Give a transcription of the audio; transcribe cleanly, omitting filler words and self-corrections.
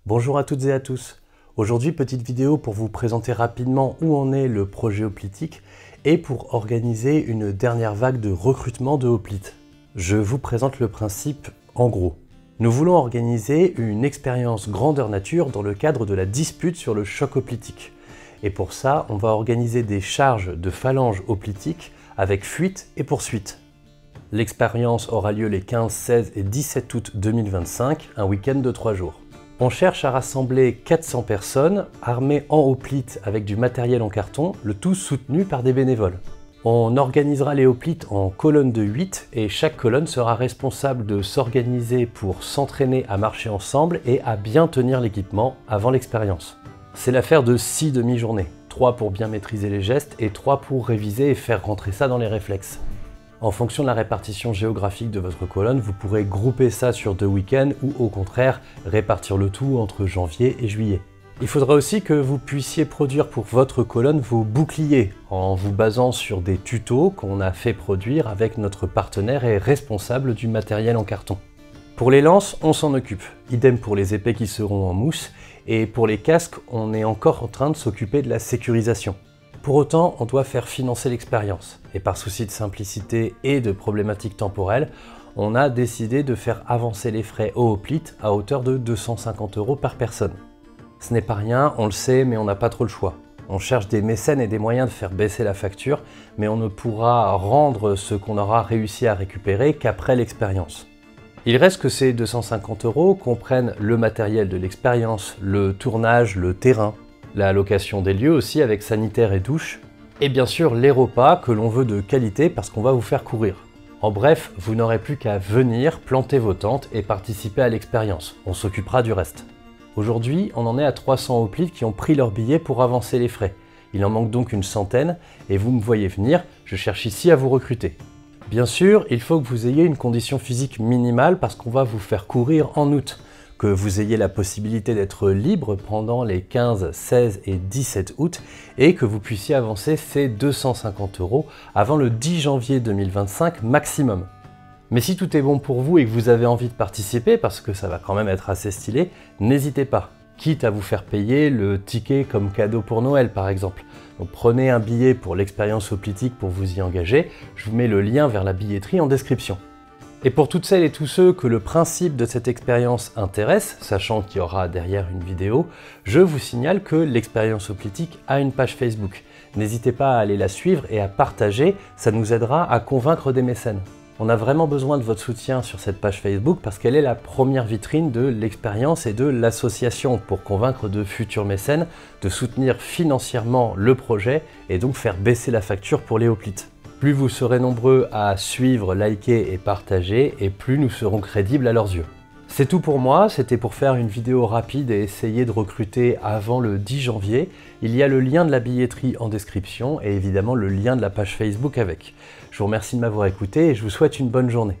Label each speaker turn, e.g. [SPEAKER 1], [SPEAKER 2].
[SPEAKER 1] Bonjour à toutes et à tous. Aujourd'hui, petite vidéo pour vous présenter rapidement où en est le projet Hoplitic et pour organiser une dernière vague de recrutement de hoplites. Je vous présente le principe en gros. Nous voulons organiser une expérience grandeur nature dans le cadre de la dispute sur le choc hoplitique. Et pour ça, on va organiser des charges de phalanges hoplitiques avec fuite et poursuite. L'expérience aura lieu les 15, 16 et 17 août 2025, un week-end de 3 jours. On cherche à rassembler 400 personnes armées en hoplites avec du matériel en carton, le tout soutenu par des bénévoles. On organisera les hoplites en colonnes de 8 et chaque colonne sera responsable de s'organiser pour s'entraîner à marcher ensemble et à bien tenir l'équipement avant l'expérience. C'est l'affaire de 6 demi-journées, 3 pour bien maîtriser les gestes et 3 pour réviser et faire rentrer ça dans les réflexes. En fonction de la répartition géographique de votre colonne, vous pourrez grouper ça sur 2 week-ends ou au contraire répartir le tout entre janvier et juillet. Il faudra aussi que vous puissiez produire pour votre colonne vos boucliers en vous basant sur des tutos qu'on a fait produire avec notre partenaire et responsable du matériel en carton. Pour les lances, on s'en occupe. Idem pour les épées qui seront en mousse et pour les casques, on est encore en train de s'occuper de la sécurisation. Pour autant, on doit faire financer l'expérience. Et par souci de simplicité et de problématiques temporelles, on a décidé de faire avancer les frais au hoplite à hauteur de 250 € par personne. Ce n'est pas rien, on le sait, mais on n'a pas trop le choix. On cherche des mécènes et des moyens de faire baisser la facture, mais on ne pourra rendre ce qu'on aura réussi à récupérer qu'après l'expérience. Il reste que ces 250 € comprennent le matériel de l'expérience, le tournage, le terrain, la location des lieux aussi avec sanitaire et douche, et bien sûr les repas que l'on veut de qualité parce qu'on va vous faire courir. En bref, vous n'aurez plus qu'à venir, planter vos tentes et participer à l'expérience. On s'occupera du reste. Aujourd'hui, on en est à 300 hoplites qui ont pris leur billet pour avancer les frais. Il en manque donc une centaine et vous me voyez venir, je cherche ici à vous recruter. Bien sûr, il faut que vous ayez une condition physique minimale parce qu'on va vous faire courir en août. Que vous ayez la possibilité d'être libre pendant les 15, 16 et 17 août et que vous puissiez avancer ces 250 € avant le 10 janvier 2025 maximum. Mais si tout est bon pour vous et que vous avez envie de participer, parce que ça va quand même être assez stylé, n'hésitez pas, quitte à vous faire payer le ticket comme cadeau pour Noël par exemple. Donc prenez un billet pour l'expérience hoplitique pour vous y engager, je vous mets le lien vers la billetterie en description. Et pour toutes celles et tous ceux que le principe de cette expérience intéresse, sachant qu'il y aura derrière une vidéo, je vous signale que l'expérience hoplitique a une page Facebook. N'hésitez pas à aller la suivre et à partager, ça nous aidera à convaincre des mécènes. On a vraiment besoin de votre soutien sur cette page Facebook parce qu'elle est la première vitrine de l'expérience et de l'association pour convaincre de futurs mécènes de soutenir financièrement le projet et donc faire baisser la facture pour les hoplites. Plus vous serez nombreux à suivre, liker et partager, et plus nous serons crédibles à leurs yeux. C'est tout pour moi, c'était pour faire une vidéo rapide et essayer de recruter avant le 10 janvier. Il y a le lien de la billetterie en description et évidemment le lien de la page Facebook avec. Je vous remercie de m'avoir écouté et je vous souhaite une bonne journée.